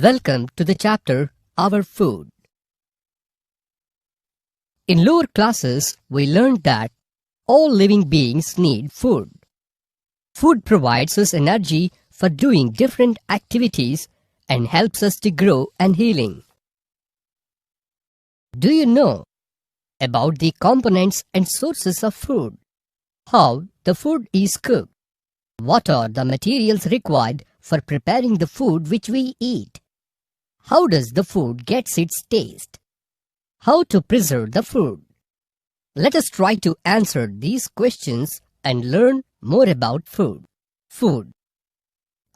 Welcome to the chapter Our Food. In lower classes, we learned that all living beings need food. Food provides us energy for doing different activities and helps us to grow and healing. Do you know about the components and sources of food? How the food is cooked? What are the materials required for preparing the food which we eat? How does the food get its taste? How to preserve the food? Let us try to answer these questions and learn more about food. Food.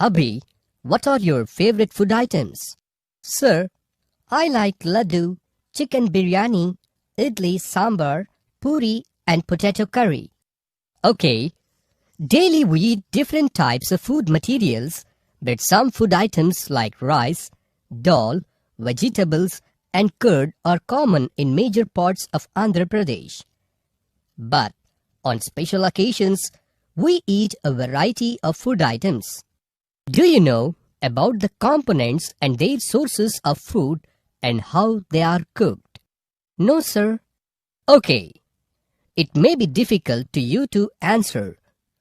Abhi, what are your favorite food items? Sir, I like laddu, chicken biryani, idli, sambar, puri and potato curry. Okay. Daily we eat different types of food materials, but some food items like rice, dal, vegetables and curd are common in major parts of Andhra Pradesh. But on special occasions, we eat a variety of food items. Do you know about the components and their sources of food and how they are cooked? No, sir. Okay. It may be difficult to you to answer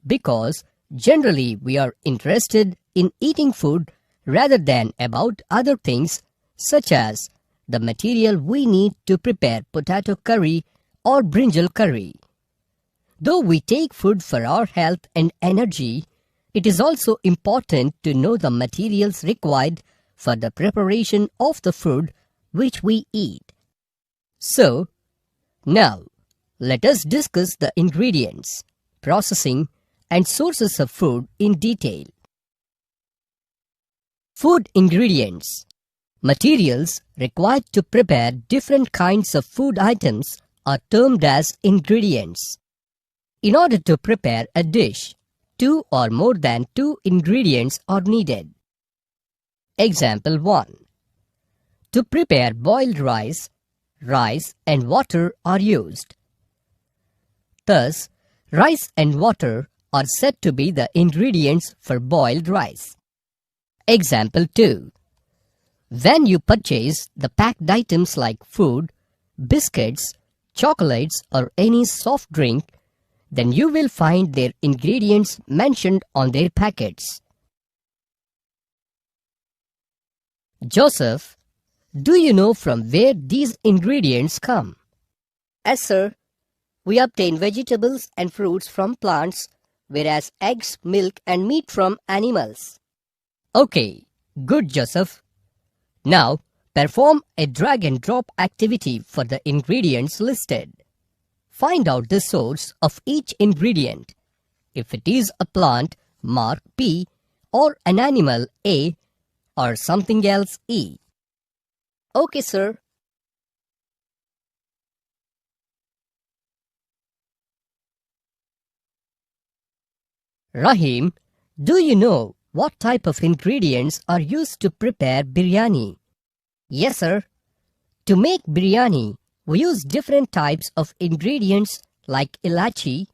because generally we are interested in eating food rather than about other things such as the material we need to prepare potato curry or brinjal curry. Though we take food for our health and energy, it is also important to know the materials required for the preparation of the food which we eat. So, now let us discuss the ingredients, processing and sources of food in detail. Food ingredients. Materials required to prepare different kinds of food items are termed as ingredients. In order to prepare a dish, 2 or more than 2 ingredients are needed. Example 1. To prepare boiled rice, rice and water are used. Thus, rice and water are said to be the ingredients for boiled rice. Example 2. When you purchase the packed items like food, biscuits, chocolates or any soft drink, then you will find their ingredients mentioned on their packets. Joseph, do you know from where these ingredients come? Yes, sir. We obtain vegetables and fruits from plants, whereas eggs, milk and meat from animals. Okay, good Joseph. Now, perform a drag and drop activity for the ingredients listed. Find out the source of each ingredient. If it is a plant, mark P, or an animal A, or something else E. Okay, sir. Rahim, do you know what type of ingredients are used to prepare biryani? Yes, sir. To make biryani, we use different types of ingredients like ilachi,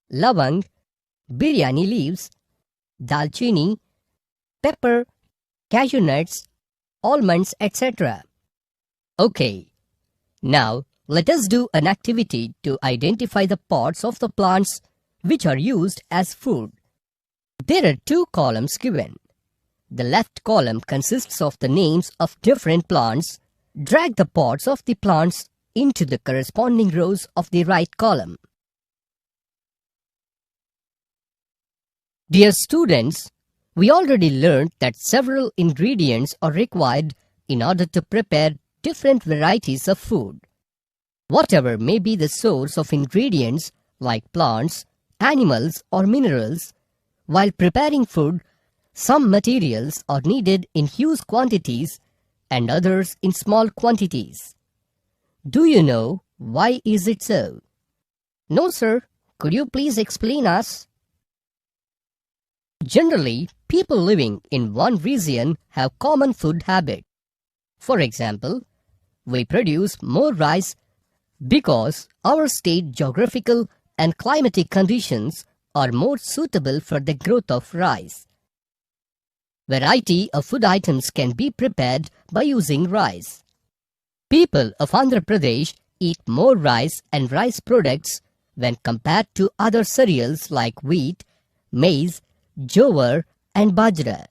lavang, biryani leaves, dalchini, pepper, cashew nuts, almonds, etc. Okay, now let us do an activity to identify the parts of the plants which are used as food. There are 2 columns given. The left column consists of the names of different plants. Drag the parts of the plants into the corresponding rows of the right column. Dear students, we already learned that several ingredients are required in order to prepare different varieties of food. Whatever may be the source of ingredients like plants, animals or minerals, while preparing food, some materials are needed in huge quantities and others in small quantities. Do you know why is it so? No, sir. Could you please explain us? Generally, people living in one region have common food habits. For example, we produce more rice because our state geographical and climatic conditions are more suitable for the growth of rice. Variety of food items can be prepared by using rice. People of Andhra Pradesh eat more rice and rice products when compared to other cereals like wheat, maize, jowar and bajra.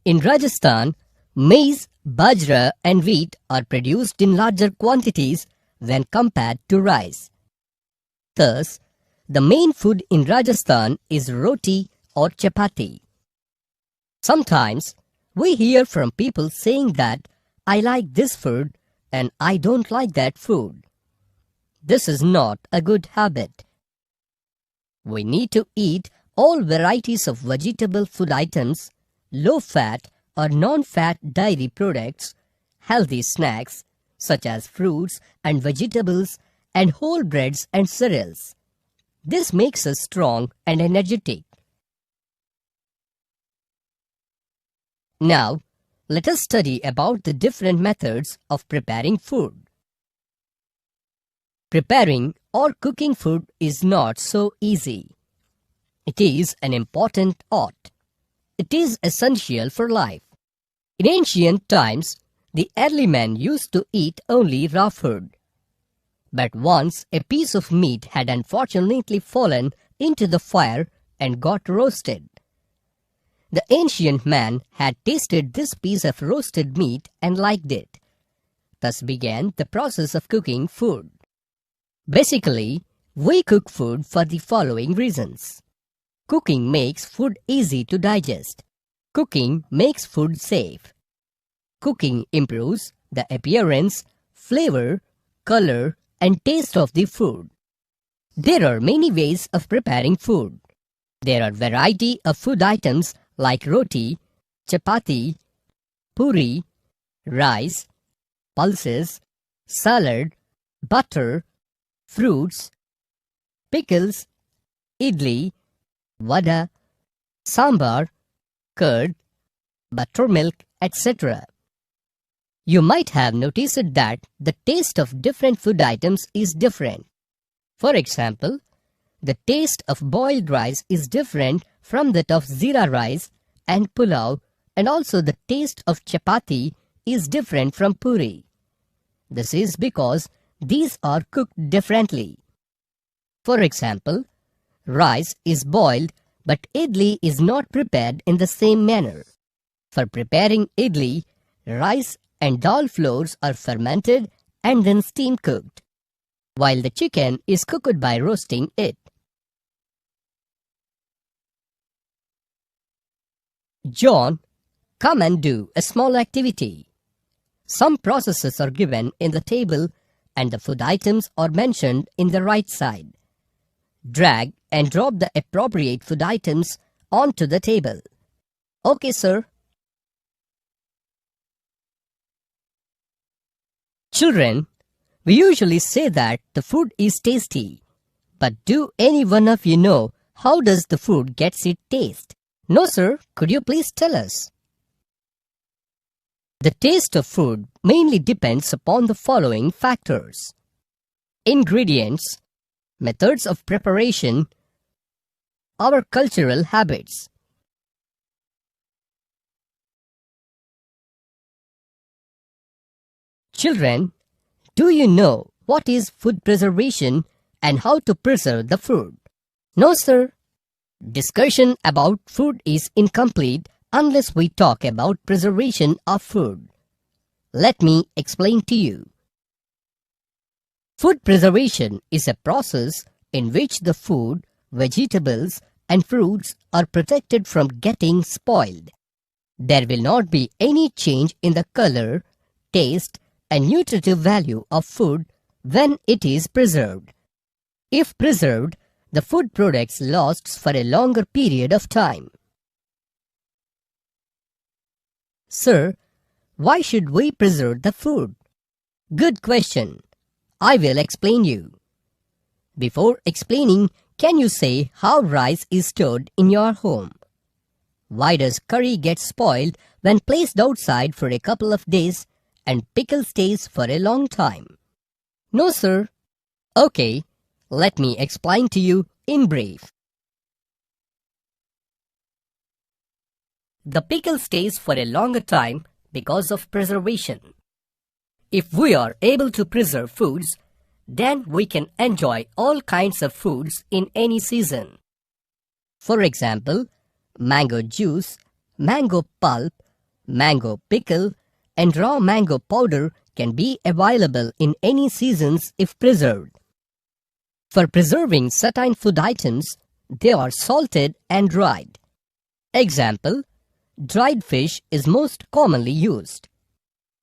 In Rajasthan, maize, bajra and wheat are produced in larger quantities when compared to rice. Thus, the main food in Rajasthan is roti or chapati. Sometimes, we hear from people saying that I like this food and I don't like that food. This is not a good habit. We need to eat all varieties of vegetable food items, low-fat or non-fat dairy products, healthy snacks such as fruits and vegetables and whole breads and cereals. This makes us strong and energetic. Now, let us study about the different methods of preparing food. Preparing or cooking food is not so easy. It is an important art. It is essential for life. In ancient times, the early men used to eat only raw food. But once a piece of meat had unfortunately fallen into the fire and got roasted. The ancient man had tasted this piece of roasted meat and liked it. Thus began the process of cooking food. Basically, we cook food for the following reasons. Cooking makes food easy to digest. Cooking makes food safe. Cooking improves the appearance, flavor, color, and taste of the food. There are many ways of preparing food. There are variety of food items like roti, chapati, puri, rice, pulses, salad, butter, fruits, pickles, idli, vada, sambar, curd, buttermilk, etc. You might have noticed that the taste of different food items is different. For example, the taste of boiled rice is different from that of zira rice and pulao, and also the taste of chapati is different from puri. This is because these are cooked differently. For example, rice is boiled, but idli is not prepared in the same manner. For preparing idli, rice and dal flours are fermented and then steam cooked, while the chicken is cooked by roasting it. John, come and do a small activity. Some processes are given in the table and the food items are mentioned in the right side. Drag and drop the appropriate food items onto the table. Okay, sir. Children, we usually say that the food is tasty. But do any one of you know how does the food gets its taste? No, sir. Could you please tell us? The taste of food mainly depends upon the following factors: ingredients, methods of preparation, our cultural habits. Children, do you know what is food preservation and how to preserve the food? No, sir. Discussion about food is incomplete unless we talk about preservation of food. Let me explain to you. Food preservation is a process in which the food, vegetables, and fruits are protected from getting spoiled. There will not be any change in the color, taste, and nutritive value of food when it is preserved. If preserved, the food products lasts for a longer period of time. Sir, why should we preserve the food? Good question. I will explain you. Before explaining, can you say how rice is stored in your home? Why does curry get spoiled when placed outside for a couple of days and pickle stays for a long time? No, sir. Okay, let me explain to you in brief. The pickle stays for a longer time because of preservation. If we are able to preserve foods, then we can enjoy all kinds of foods in any season. For example, mango juice, mango pulp, mango pickle, and raw mango powder can be available in any seasons if preserved. For preserving certain food items, they are salted and dried. Example, dried fish is most commonly used.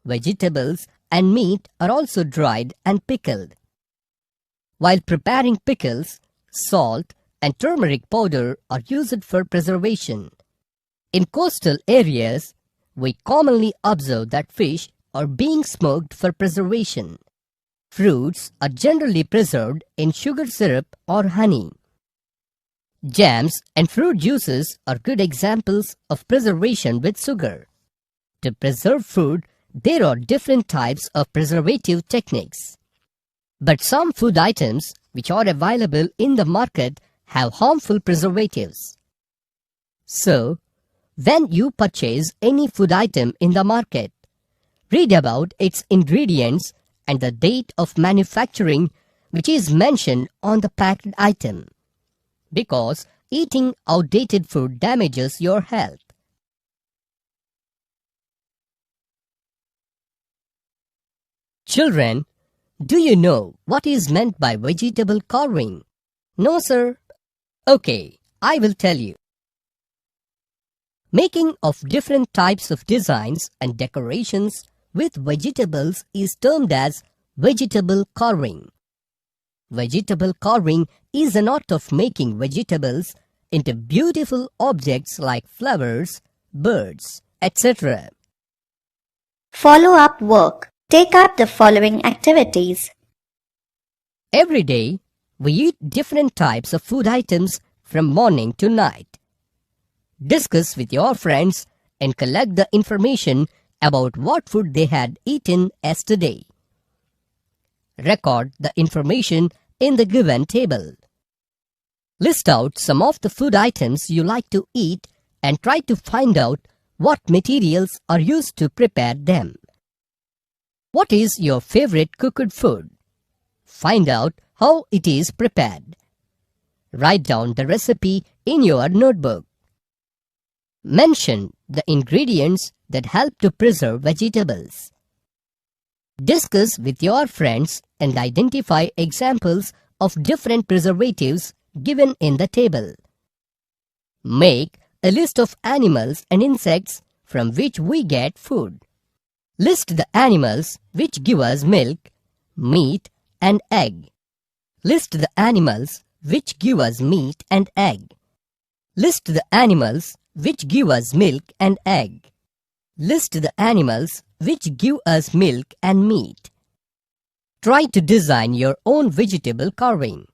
Vegetables and meat are also dried and pickled. While preparing pickles, salt and turmeric powder are used for preservation. In coastal areas, we commonly observe that fish are being smoked for preservation. Fruits are generally preserved in sugar syrup or honey. Jams and fruit juices are good examples of preservation with sugar. To preserve food, there are different types of preservative techniques. But some food items which are available in the market have harmful preservatives. So, when you purchase any food item in the market, read about its ingredients and the date of manufacturing which is mentioned on the packed item, because eating outdated food damages your health. Children, do you know what is meant by vegetable carving? No, sir. Okay, I will tell you. Making of different types of designs and decorations with vegetables is termed as vegetable carving. Vegetable carving is an art of making vegetables into beautiful objects like flowers, birds, etc. Follow-up work. Take up the following activities. Every day, we eat different types of food items from morning to night. Discuss with your friends and collect the information about what food they had eaten yesterday. Record the information in the given table. List out some of the food items you like to eat and try to find out what materials are used to prepare them. What is your favorite cooked food? Find out how it is prepared. Write down the recipe in your notebook. Mention the ingredients that help to preserve vegetables. Discuss with your friends and identify examples of different preservatives given in the table. Make a list of animals and insects from which we get food. List the animals which give us milk, meat, and egg. List the animals which give us meat and egg. List the animals which give us milk and egg. List the animals which give us milk and meat. Try to design your own vegetable carving.